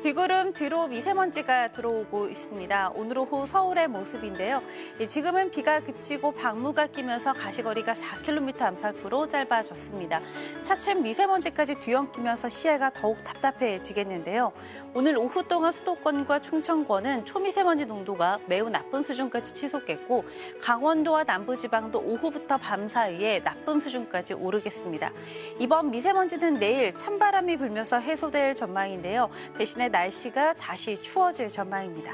비구름 뒤로 미세먼지가 들어오고 있습니다. 오늘 오후 서울의 모습인데요. 지금은 비가 그치고 방무가 끼면서 가시거리가 4km 안팎으로 짧아졌습니다. 차츰 미세먼지까지 뒤엉키면서 시야가 더욱 답답해지겠는데요. 오늘 오후 동안 수도권과 충청권은 초미세먼지 농도가 매우 나쁜 수준까지 치솟겠고 강원도와 남부지방도 오후부터 밤 사이에 나쁨 수준까지 오르겠습니다. 이번 미세먼지는 내일 찬바람이 불면서 해소될 전망인데요. 대신에 날씨가 다시 추워질 전망입니다.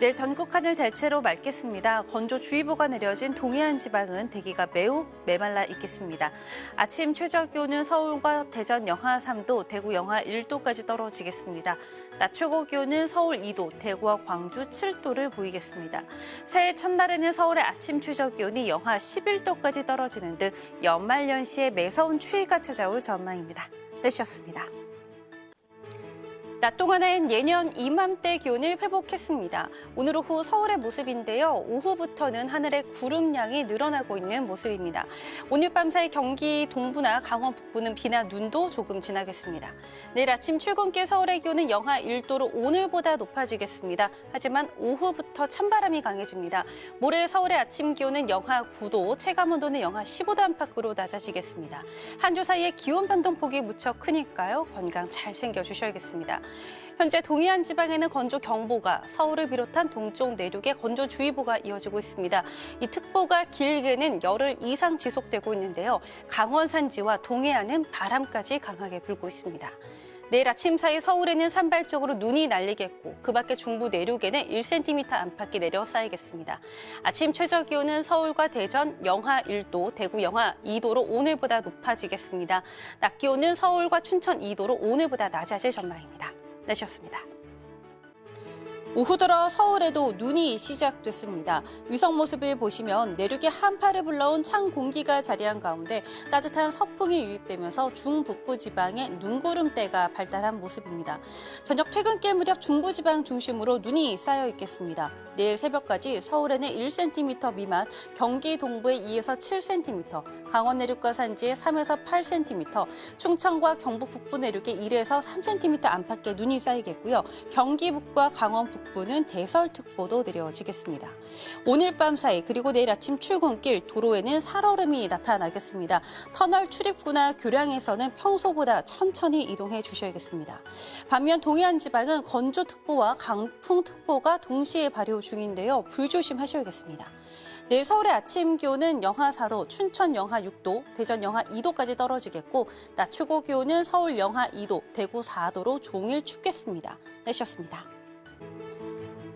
내일 전국 하늘 대체로 맑겠습니다. 건조주의보가 내려진 동해안 지방은 대기가 매우 메말라 있겠습니다. 아침 최저 기온은 서울과 대전 영하 3도, 대구 영하 1도까지 떨어지겠습니다. 낮 최고 기온은 서울 2도, 대구와 광주 7도를 보이겠습니다. 새해 첫날에는 서울의 아침 최저 기온이 영하 11도까지 떨어지는 등 연말연시에 매서운 추위가 찾아올 전망입니다. 날씨였습니다. 낮 동안엔 예년 이맘때 기온을 회복했습니다. 오늘 오후 서울의 모습인데요. 오후부터는 하늘에 구름량이 늘어나고 있는 모습입니다. 오늘 밤 사이 경기 동부나 강원 북부는 비나 눈도 조금 지나겠습니다. 내일 아침 출근길 서울의 기온은 영하 1도로 오늘보다 높아지겠습니다. 하지만 오후부터 찬바람이 강해집니다. 모레 서울의 아침 기온은 영하 9도, 체감온도는 영하 15도 안팎으로 낮아지겠습니다. 한 주 사이에 기온 변동폭이 무척 크니까요. 건강 잘 챙겨주셔야겠습니다. 현재 동해안 지방에는 건조경보가, 서울을 비롯한 동쪽 내륙에 건조주의보가 이어지고 있습니다. 이 특보가 길게는 열흘 이상 지속되고 있는데요. 강원 산지와 동해안은 바람까지 강하게 불고 있습니다. 내일 아침 사이 서울에는 산발적으로 눈이 날리겠고 그 밖에 중부 내륙에는 1cm 안팎이 내려 쌓이겠습니다. 아침 최저 기온은 서울과 대전 영하 1도, 대구 영하 2도로 오늘보다 높아지겠습니다. 낮 기온은 서울과 춘천 2도로 오늘보다 낮아질 전망입니다. 날씨였습니다. 오후 들어 서울에도 눈이 시작됐습니다. 위성 모습을 보시면 내륙에 한파를 불러온 찬 공기가 자리한 가운데 따뜻한 서풍이 유입되면서 중북부 지방에 눈구름대가 발달한 모습입니다. 저녁 퇴근길 무렵 중부지방 중심으로 눈이 쌓여 있겠습니다. 내일 새벽까지 서울에는 1cm 미만, 경기 동부에 2에서 7cm, 강원 내륙과 산지에 3에서 8cm, 충청과 경북 북부 내륙에 1에서 3cm 안팎의 눈이 쌓이겠고요. 경기 북부와 강원 북부는 대설특보도 내려지겠습니다. 오늘 밤 사이 그리고 내일 아침 출근길 도로에는 살얼음이 나타나겠습니다. 터널 출입구나 교량에서는 평소보다 천천히 이동해 주셔야겠습니다. 반면 동해안 지방은 건조특보와 강풍특보가 동시에 발효 중인데요. 불조심하셔야겠습니다. 내일 서울의 아침 기온은 영하 4도, 춘천 영하 6도, 대전 영하 2도까지 떨어지겠고 낮 최고 기온은 서울 영하 2도, 대구 4도로 종일 춥겠습니다. 날씨였습니다.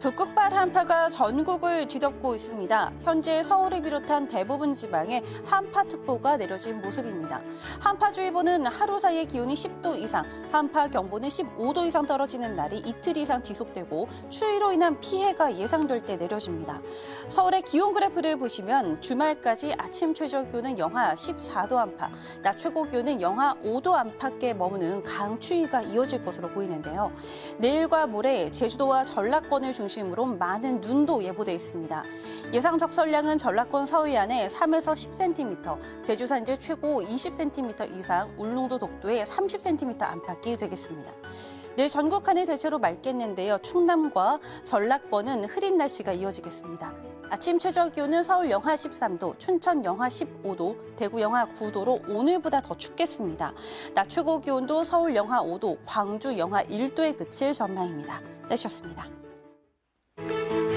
북극발 한파가 전국을 뒤덮고 있습니다. 현재 서울을 비롯한 대부분 지방에 한파특보가 내려진 모습입니다. 한파주의보는 하루 사이에 기온이 10도 이상, 한파경보는 15도 이상 떨어지는 날이 이틀 이상 지속되고 추위로 인한 피해가 예상될 때 내려집니다. 서울의 기온 그래프를 보시면 주말까지 아침 최저 기온은 영하 14도 안팎, 낮 최고 기온은 영하 5도 안팎에 머무는 강추위가 이어질 것으로 보이는데요. 내일과 모레 제주도와 전라권을 중심으로 많은 눈도 예보돼 있습니다. 예상 적설량은 전라권 서해안에 3에서 10cm, 제주 산지 최고 20cm 이상, 울릉도 독도에 30cm 안팎이 되겠습니다. 내일 전국 하늘 대체로 맑겠는데요. 충남과 전라권은 흐린 날씨가 이어지겠습니다. 아침 최저 기온은 서울 영하 13도, 춘천 영하 15도, 대구 영하 9도로 오늘보다 더 춥겠습니다. 낮 최고 기온도 서울 영하 5도, 광주 영하 1도에 그칠 전망입니다. 날씨였습니다.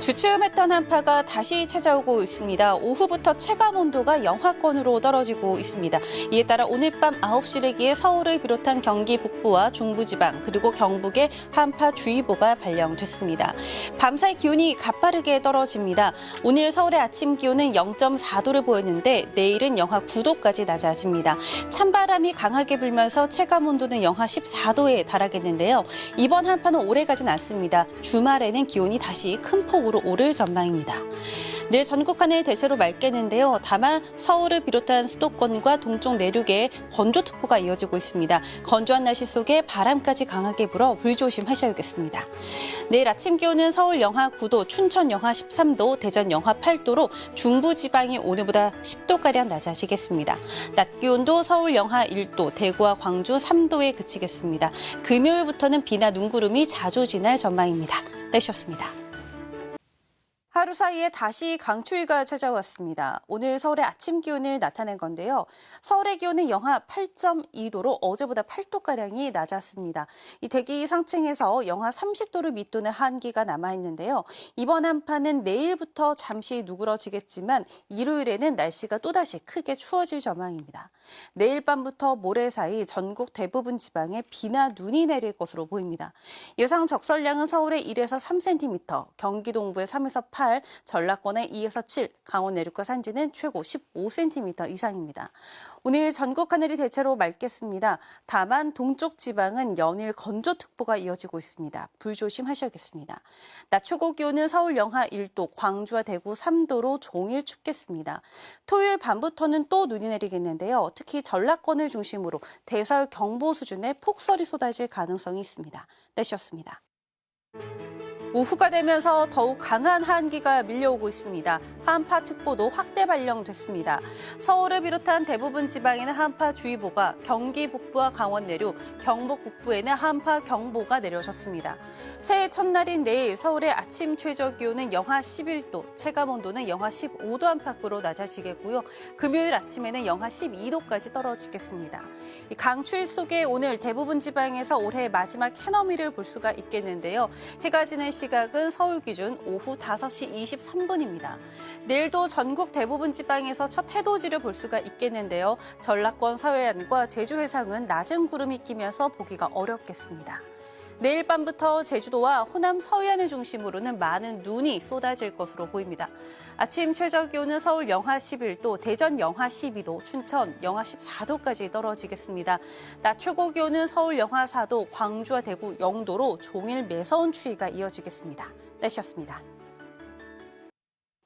주춤했던 한파가 다시 찾아오고 있습니다. 오후부터 체감 온도가 영하권으로 떨어지고 있습니다. 이에 따라 오늘 밤 9시 를기에 서울을 비롯한 경기 북부와 중부지방 그리고 경북에 한파주의보가 발령됐습니다. 밤사이 기온이 가파르게 떨어집니다. 오늘 서울의 아침 기온은 0.4도를 보였는데 내일은 영하 9도까지 낮아집니다. 찬바람이 강하게 불면서 체감 온도는 영하 14도에 달하겠는데요. 이번 한파는 오래가진 않습니다. 주말에는 기온이 다시 큰 폭으로 전국적으로 오를 전망입니다. 내일 전국 하늘 대체로 맑겠는데요. 다만 서울을 비롯한 수도권과 동쪽 내륙에 건조특보가 이어지고 있습니다. 건조한 날씨 속에 바람까지 강하게 불어 불조심하셔야겠습니다. 내일 아침 기온은 서울 영하 9도, 춘천 영하 13도, 대전 영하 8도로 중부지방이 오늘보다 10도가량 낮아지겠습니다. 낮 기온도 서울 영하 1도, 대구와 광주 3도에 그치겠습니다. 금요일부터는 비나 눈구름이 자주 지날 전망입니다. 날씨였습니다. 하루 사이에 다시 강추위가 찾아왔습니다. 오늘 서울의 아침 기온을 나타낸 건데요. 서울의 기온은 영하 8.2도로 어제보다 8도가량이 낮았습니다. 이 대기 상층에서 영하 30도를 밑도는 한기가 남아있는데요. 이번 한파는 내일부터 잠시 누그러지겠지만 일요일에는 날씨가 또다시 크게 추워질 전망입니다. 내일 밤부터 모레 사이 전국 대부분 지방에 비나 눈이 내릴 것으로 보입니다. 예상 적설량은 서울에 1에서 3cm, 경기 동부에 3에서 8, 전라권에 2에서 7, 강원 내륙과 산지는 최고 15cm 이상입니다. 오늘 전국 하늘이 대체로 맑겠습니다. 다만 동쪽 지방은 연일 건조특보가 이어지고 있습니다. 불조심하셔야겠습니다. 낮 최고 기온은 서울 영하 1도, 광주와 대구 3도로 종일 춥겠습니다. 토요일 밤부터는 또 눈이 내리겠는데요. 특히 전라권을 중심으로 대설 경보 수준의 폭설이 쏟아질 가능성이 있습니다. 날씨였습니다. 오후가 되면서 더욱 강한 한기가 밀려오고 있습니다. 한파특보도 확대 발령됐습니다. 서울을 비롯한 대부분 지방에는 한파주의보가, 경기 북부와 강원 내륙, 경북 북부에는 한파경보가 내려졌습니다. 새해 첫날인 내일 서울의 아침 최저 기온은 영하 11도, 체감온도는 영하 15도 안팎으로 낮아지겠고요. 금요일 아침에는 영하 12도까지 떨어지겠습니다. 이 강추위 속에 오늘 대부분 지방에서 올해 마지막 해넘이를 볼 수가 있겠는데요. 해가 지는 시각은 서울 기준 오후 5시 23분입니다. 내일도 전국 대부분 지방에서 첫 해돋이를 볼 수가 있겠는데요. 전라권 서해안과 제주 해상은 낮은 구름이 끼면서 보기가 어렵겠습니다. 내일 밤부터 제주도와 호남 서해안을 중심으로는 많은 눈이 쏟아질 것으로 보입니다. 아침 최저 기온은 서울 영하 11도, 대전 영하 12도, 춘천 영하 14도까지 떨어지겠습니다. 낮 최고 기온은 서울 영하 4도, 광주와 대구 0도로 종일 매서운 추위가 이어지겠습니다. 날씨였습니다.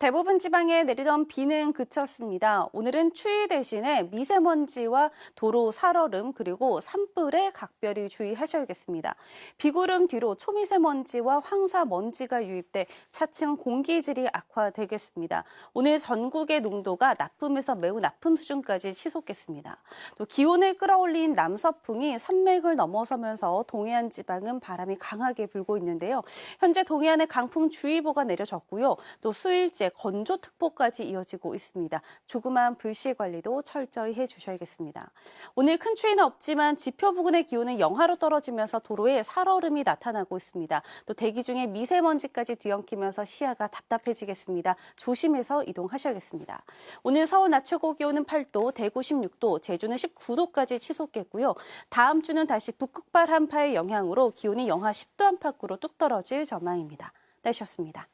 대부분 지방에 내리던 비는 그쳤습니다. 오늘은 추위 대신에 미세먼지와 도로 살얼음 그리고 산불에 각별히 주의하셔야겠습니다. 비구름 뒤로 초미세먼지와 황사먼지가 유입돼 차츰 공기질이 악화되겠습니다. 오늘 전국의 농도가 나쁨에서 매우 나쁨 수준까지 치솟겠습니다. 또 기온을 끌어올린 남서풍이 산맥을 넘어서면서 동해안 지방은 바람이 강하게 불고 있는데요. 현재 동해안에 강풍주의보가 내려졌고요. 또 수일째 건조특보까지 이어지고 있습니다. 조그만 불씨 관리도 철저히 해주셔야겠습니다. 오늘 큰 추위는 없지만 지표 부근의 기온은 영하로 떨어지면서 도로에 살얼음이 나타나고 있습니다. 또 대기 중에 미세먼지까지 뒤엉키면서 시야가 답답해지겠습니다. 조심해서 이동하셔야겠습니다. 오늘 서울 낮 최고 기온은 8도, 대구 16도, 제주는 19도까지 치솟겠고요. 다음 주는 다시 북극발 한파의 영향으로 기온이 영하 10도 안팎으로 뚝 떨어질 전망입니다. 날씨였습니다.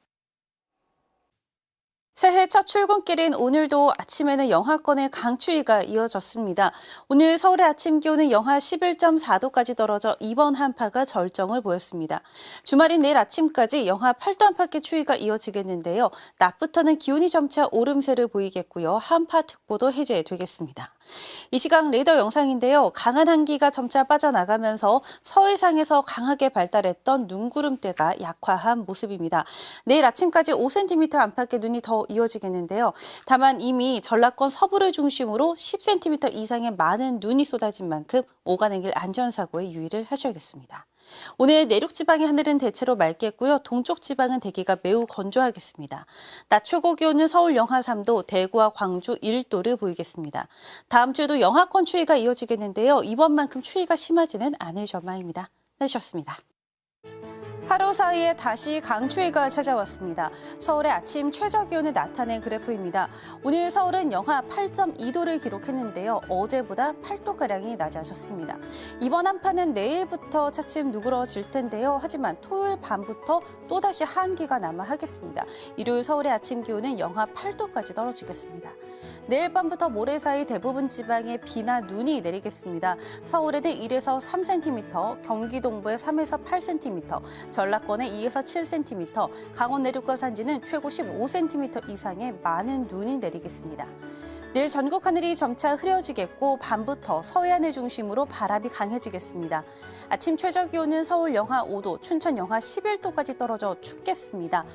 새해 첫 출근길인 오늘도 아침에는 영하권의 강추위가 이어졌습니다. 오늘 서울의 아침 기온은 영하 11.4도까지 떨어져 이번 한파가 절정을 보였습니다. 주말인 내일 아침까지 영하 8도 안팎의 추위가 이어지겠는데요. 낮부터는 기온이 점차 오름세를 보이겠고요. 한파특보도 해제되겠습니다. 이 시각 레이더 영상인데요. 강한 한기가 점차 빠져나가면서 서해상에서 강하게 발달했던 눈구름대가 약화한 모습입니다. 내일 아침까지 5cm 안팎의 눈이 더 이어지겠는데요. 다만 이미 전라권 서부를 중심으로 10cm 이상의 많은 눈이 쏟아진 만큼 오가는 길 안전사고에 유의를 하셔야겠습니다. 오늘 내륙 지방의 하늘은 대체로 맑겠고요. 동쪽 지방은 대기가 매우 건조하겠습니다. 낮 최고 기온은 서울 영하 3도, 대구와 광주 1도를 보이겠습니다. 다음 주에도 영하권 추위가 이어지겠는데요. 이번만큼 추위가 심하지는 않을 전망입니다. 날씨였습니다. 하루 사이에 다시 강추위가 찾아왔습니다. 서울의 아침 최저 기온을 나타낸 그래프입니다. 오늘 서울은 영하 8.2도를 기록했는데요. 어제보다 8도가량이 낮아졌습니다. 이번 한파는 내일부터 차츰 누그러질 텐데요. 하지만 토요일 밤부터 또다시 한기가 남아하겠습니다. 일요일 서울의 아침 기온은 영하 8도까지 떨어지겠습니다. 내일 밤부터 모레 사이 대부분 지방에 비나 눈이 내리겠습니다. 서울에는 1에서 3cm, 경기 동부에 3에서 8cm, 전라권에 2에서 7cm, 강원 내륙과 산지는 최고 15cm 이상의 많은 눈이 내리겠습니다. 내일 전국 하늘이 점차 흐려지겠고 밤부터 서해안을 중심으로 바람이 강해지겠습니다. 아침 최저 기온은 서울 영하 5도, 춘천 영하 11도까지 떨어져 춥겠습니다.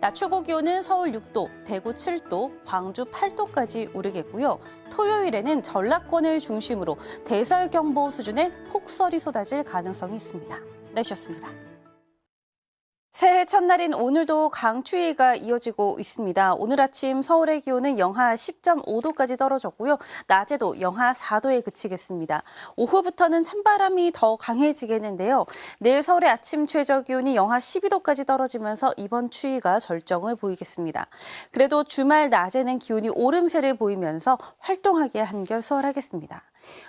낮 최고 기온은 서울 6도, 대구 7도, 광주 8도까지 오르겠고요. 토요일에는 전라권을 중심으로 대설경보 수준의 폭설이 쏟아질 가능성이 있습니다. 날씨였습니다. 새해 첫날인 오늘도 강추위가 이어지고 있습니다. 오늘 아침 서울의 기온은 영하 10.5도까지 떨어졌고요. 낮에도 영하 4도에 그치겠습니다. 오후부터는 찬바람이 더 강해지겠는데요. 내일 서울의 아침 최저 기온이 영하 12도까지 떨어지면서 이번 추위가 절정을 보이겠습니다. 그래도 주말 낮에는 기온이 오름세를 보이면서 활동하기에 한결 수월하겠습니다.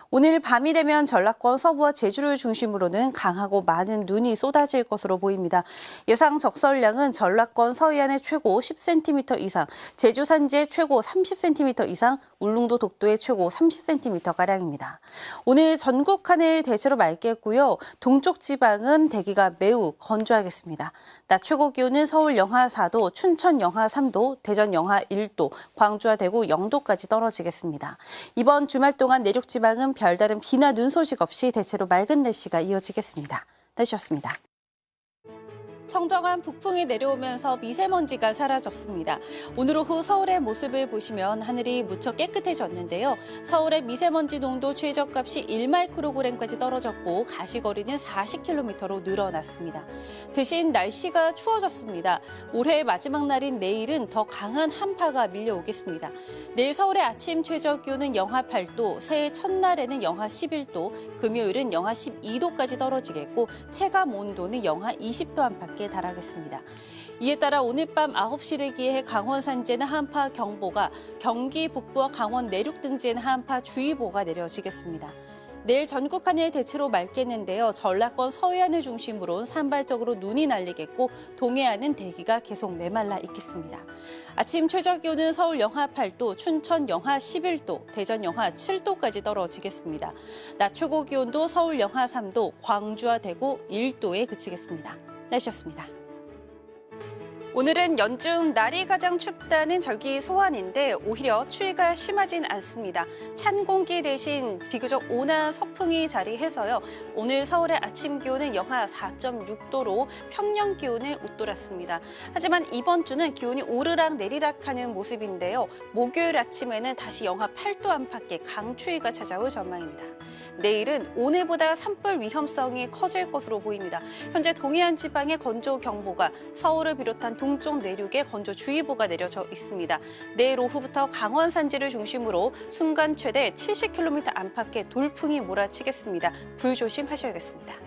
오늘 밤이 되면 전라권 서부와 제주를 중심으로는 강하고 많은 눈이 쏟아질 것으로 보입니다. 예상 적설량은 전라권 서해안에 최고 10cm 이상, 제주 산지에 최고 30cm 이상, 울릉도 독도에 최고 30cm가량입니다. 오늘 전국 하늘 대체로 맑겠고요. 동쪽 지방은 대기가 매우 건조하겠습니다. 낮 최고 기온은 서울 영하 4도, 춘천 영하 3도, 대전 영하 1도, 광주와 대구 0도까지 떨어지겠습니다. 이번 주말 동안 내륙 지방은 별다른 비나 눈 소식 없이 대체로 맑은 날씨가 이어지겠습니다. 날씨였습니다. 청정한 북풍이 내려오면서 미세먼지가 사라졌습니다. 오늘 오후 서울의 모습을 보시면 하늘이 무척 깨끗해졌는데요. 서울의 미세먼지 농도 최저값이 1마이크로그램까지 떨어졌고 가시거리는 40km로 늘어났습니다. 대신 날씨가 추워졌습니다. 올해의 마지막 날인 내일은 더 강한 한파가 밀려오겠습니다. 내일 서울의 아침 최저 기온은 영하 8도, 새해 첫날에는 영하 11도, 금요일은 영하 12도까지 떨어지겠고 체감 온도는 영하 20도 안팎 에 달하겠습니다. 이에 따라 오늘 밤 9시를 기해 강원 산지에는 한파 경보가, 경기 북부와 강원 내륙 등지에는 한파 주의보가 내려지겠습니다. 내일 전국 하늘 대체로 맑겠는데요. 전라권 서해안을 중심으로 산발적으로 눈이 날리겠고 동해안은 대기가 계속 메말라 있겠습니다. 아침 최저 기온은 서울 영하 8도, 춘천 영하 11도, 대전 영하 7도까지 떨어지겠습니다. 낮 최고 기온도 서울 영하 3도, 광주와 대구 1도에 그치겠습니다. 날씨였습니다. 오늘은 연중 날이 가장 춥다는 절기 소환인데 오히려 추위가 심하진 않습니다. 찬 공기 대신 비교적 온화한 서풍이 자리해서요. 오늘 서울의 아침 기온은 영하 4.6도로 평년 기온을 웃돌았습니다. 하지만 이번 주는 기온이 오르락 내리락하는 모습인데요. 목요일 아침에는 다시 영하 8도 안팎의 강추위가 찾아올 전망입니다. 내일은 오늘보다 산불 위험성이 커질 것으로 보입니다. 현재 동해안 지방에 건조경보가, 서울을 비롯한 동쪽 내륙에 건조주의보가 내려져 있습니다. 내일 오후부터 강원 산지를 중심으로 순간 최대 70km 안팎의 돌풍이 몰아치겠습니다. 불조심하셔야겠습니다.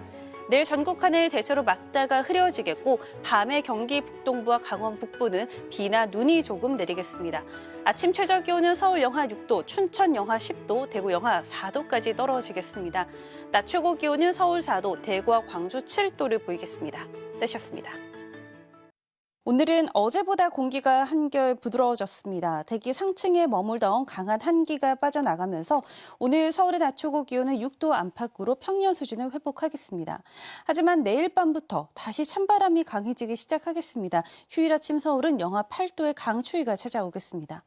내일 전국 하늘 대체로 맑다가 흐려지겠고 밤에 경기 북동부와 강원 북부는 비나 눈이 조금 내리겠습니다. 아침 최저 기온은 서울 영하 6도, 춘천 영하 10도, 대구 영하 4도까지 떨어지겠습니다. 낮 최고 기온은 서울 4도, 대구와 광주 7도를 보이겠습니다. 날씨였습니다. 오늘은 어제보다 공기가 한결 부드러워졌습니다. 대기 상층에 머물던 강한 한기가 빠져나가면서 오늘 서울의 낮 최고 기온은 6도 안팎으로 평년 수준을 회복하겠습니다. 하지만 내일 밤부터 다시 찬바람이 강해지기 시작하겠습니다. 휴일 아침 서울은 영하 8도의 강추위가 찾아오겠습니다.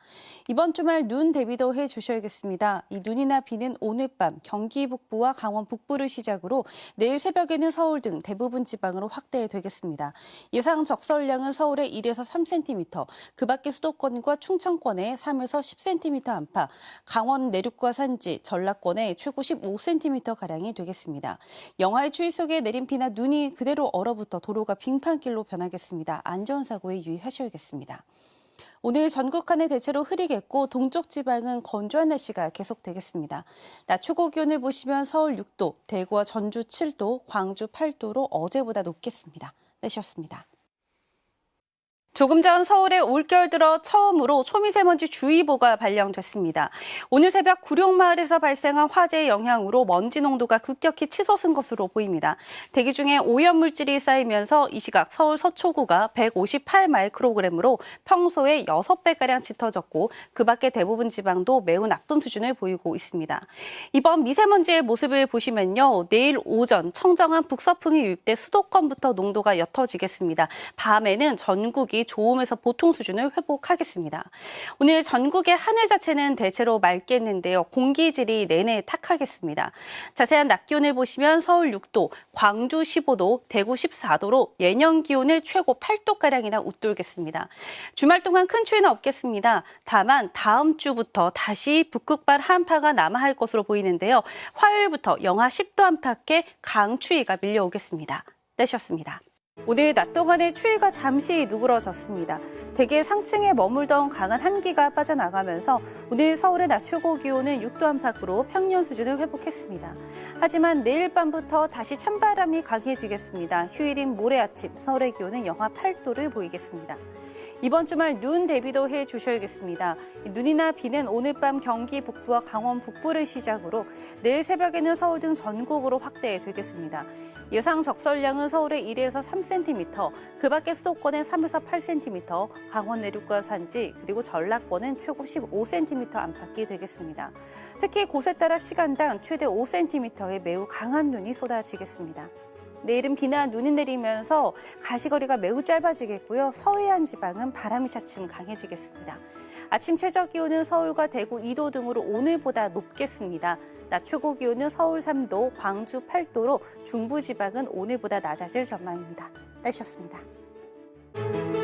이번 주말 눈 대비도 해주셔야겠습니다. 이 눈이나 비는 오늘 밤 경기 북부와 강원 북부를 시작으로 내일 새벽에는 서울 등 대부분 지방으로 확대되겠습니다. 예상 적설량은 서울의 1에서 3cm, 그 밖의 수도권과 충청권에 3에서 10cm 안팎, 강원 내륙과 산지, 전라권에 최고 15cm가량이 되겠습니다. 영하의 추위 속에 내린 비나 눈이 그대로 얼어붙어 도로가 빙판길로 변하겠습니다. 안전사고에 유의하셔야겠습니다. 오늘 전국 하늘 대체로 흐리겠고 동쪽 지방은 건조한 날씨가 계속되겠습니다. 낮 최고 기온을 보시면 서울 6도, 대구와 전주 7도, 광주 8도로 어제보다 높겠습니다. 날씨였습니다. 조금 전 서울에 올겨울 들어 처음으로 초미세먼지 주의보가 발령됐습니다. 오늘 새벽 구룡마을에서 발생한 화재의 영향으로 먼지 농도가 급격히 치솟은 것으로 보입니다. 대기 중에 오염물질이 쌓이면서 이 시각 서울 서초구가 158마이크로그램으로 평소에 6배가량 짙어졌고 그 밖에 대부분 지방도 매우 나쁨 수준을 보이고 있습니다. 이번 미세먼지의 모습을 보시면요. 내일 오전 청정한 북서풍이 유입돼 수도권부터 농도가 옅어지겠습니다. 밤에는 전국이 좋음에서 보통 수준을 회복하겠습니다. 오늘 전국의 하늘 자체는 대체로 맑겠는데요. 공기질이 내내 탁하겠습니다. 자세한 낮 기온을 보시면 서울 6도, 광주 15도, 대구 14도로 예년 기온을 최고 8도가량이나 웃돌겠습니다. 주말 동안 큰 추위는 없겠습니다. 다만 다음 주부터 다시 북극발 한파가 남하할 것으로 보이는데요. 화요일부터 영하 10도 안팎의 강추위가 밀려오겠습니다. 내셨습니다. 오늘 낮 동안의 추위가 잠시 누그러졌습니다. 대개 상층에 머물던 강한 한기가 빠져나가면서 오늘 서울의 낮 최고 기온은 6도 안팎으로 평년 수준을 회복했습니다. 하지만 내일 밤부터 다시 찬바람이 강해지겠습니다. 휴일인 모레 아침 서울의 기온은 영하 8도를 보이겠습니다. 이번 주말 눈 대비도 해주셔야겠습니다. 눈이나 비는 오늘 밤 경기 북부와 강원 북부를 시작으로 내일 새벽에는 서울 등 전국으로 확대되겠습니다. 예상 적설량은 서울에 1에서 3cm, 그 밖에 수도권에 3에서 8cm, 강원 내륙과 산지 그리고 전라권은 최고 15cm 안팎이 되겠습니다. 특히 곳에 따라 시간당 최대 5cm의 매우 강한 눈이 쏟아지겠습니다. 내일은 비나 눈이 내리면서 가시거리가 매우 짧아지겠고요. 서해안 지방은 바람이 차츰 강해지겠습니다. 아침 최저 기온은 서울과 대구 2도 등으로 오늘보다 높겠습니다. 낮 최고 기온은 서울 3도, 광주 8도로 중부 지방은 오늘보다 낮아질 전망입니다. 날씨였습니다.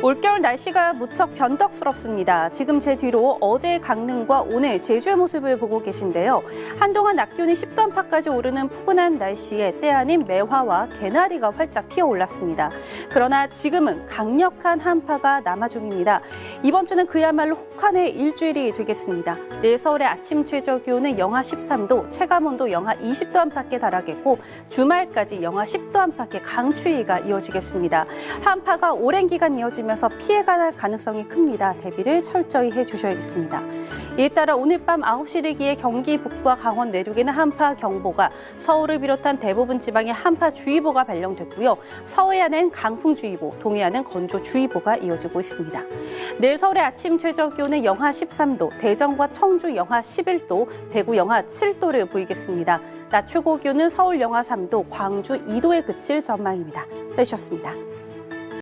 올겨울 날씨가 무척 변덕스럽습니다. 지금 제 뒤로 어제의 강릉과 오늘 제주의 모습을 보고 계신데요. 한동안 낮 기온이 10도 안팎까지 오르는 포근한 날씨에 때 아닌 매화와 개나리가 활짝 피어올랐습니다. 그러나 지금은 강력한 한파가 남아 중입니다. 이번 주는 그야말로 혹한의 일주일이 되겠습니다. 내일 서울의 아침 최저 기온은 영하 13도, 체감온도 영하 20도 안팎에 달하겠고 주말까지 영하 10도 안팎의 강추위가 이어지겠습니다. 한파가 오랜 기간 이어지면서 피해가 날 가능성이 큽니다. 대비를 철저히 해주셔야겠습니다. 이에 따라 오늘 밤 9시 이르기에 경기 북부와 강원 내륙에는 한파경보가, 서울을 비롯한 대부분 지방에 한파주의보가 발령됐고요. 서해안엔 강풍주의보, 동해안은 건조주의보가 이어지고 있습니다. 내일 서울의 아침 최저 기온은 영하 13도, 대전과 청주 영하 11도, 대구 영하 7도를 보이겠습니다. 낮 최고 기온은 서울 영하 3도, 광주 2도에 그칠 전망입니다. 내셨습니다.